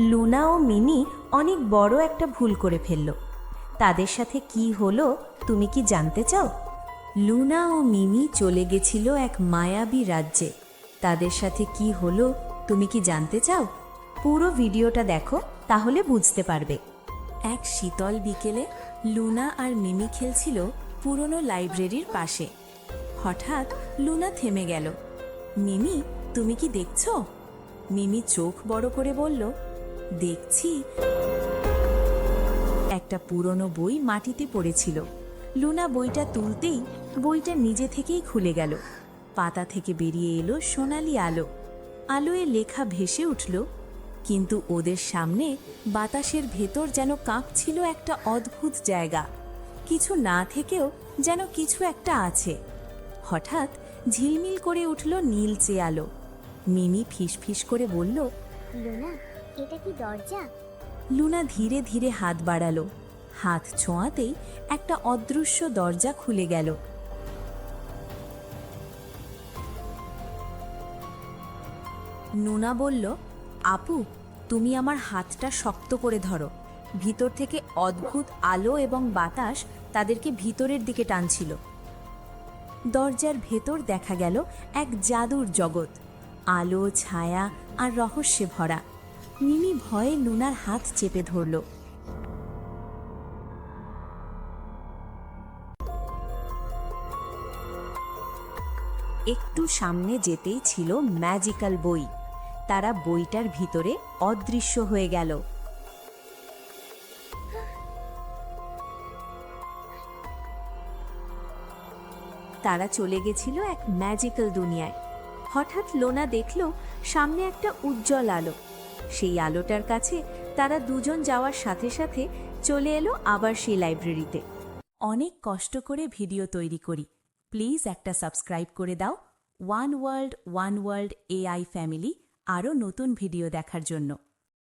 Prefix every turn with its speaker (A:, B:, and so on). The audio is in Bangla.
A: লুনা ও মিনি অনেক বড় একটা ভুল করে ফেলল। তাদের সাথে কি হলো তুমি কি জানতে চাও? লুনা ও মিনি চলে গেছিল এক মায়াবী রাজ্যে। তাদের সাথে কি হলো তুমি কি জানতে চাও? পুরো ভিডিওটা দেখো, তাহলে বুঝতে পারবে। এক শীতল বিকেলে লুনা আর মিমি খেলছিল পুরনো লাইব্রেরির পাশে। হঠাৎ লুনা থেমে গেল। মিমি, তুমি কি দেখছো? মিমি চোখ বড় করে বলল, দেখছি। একটা পুরনো বই মাটিতে পড়েছিল। লুনা বইটা তুলতেই বইটা নিজে থেকেই খুলে গেল। পাতা থেকে বেরিয়ে এলো সোনালি আলো। আলোয় লেখা ভেসে উঠল, কিন্তু ওদের সামনে বাতাসের ভেতর যেন কাঁপছিল একটা অদ্ভুত জায়গা। কিছু না থেকেও যেন কিছু একটা আছে। হঠাৎ ঝিলমিল করে উঠল নীলচে আলো। মিমি ফিসফিস করে বলল,
B: লুনা, এটা কি দরজা?
A: লুনা ধীরে ধীরে হাত বাড়ালো। হাত ছোঁয়াতেই একটা অদৃশ্য দরজা খুলে গেল। নুনা বলল, আপু, তুমি আমার হাতটা শক্ত করে ধরো। ভিতর থেকে অদ্ভুত আলো এবং বাতাস তাদেরকে ভিতরের দিকে টানছিল। দরজার ভেতর দেখা গেল এক জাদুর জগৎ। আলো, ছায়া আর রহস্যে ভরা। মিমি ভয়ে লুনার হাত চেপে ধরল। একটু সামনে যেতেই ছিল ম্যাজিক্যাল বই। তারা বইটার ভিতরে অদৃশ্য হয়ে গেল। তারা চলে গেছিল এক ম্যাজিক্যাল দুনিয়ায়। হঠাৎ লোনা দেখল সামনে একটা উজ্জ্বল আলো। সেই আলোটার কাছে তারা দুজন যাওয়ার সাথে সাথে চলে এলো আবার সেই লাইব্রেরিতে। অনেক কষ্ট করে ভিডিও তৈরি করি, প্লিজ একটা সাবস্ক্রাইব করে দাও। ওয়ান ওয়ার্ল্ড এআই ফ্যামিলি আরও নতুন ভিডিও দেখার জন্য।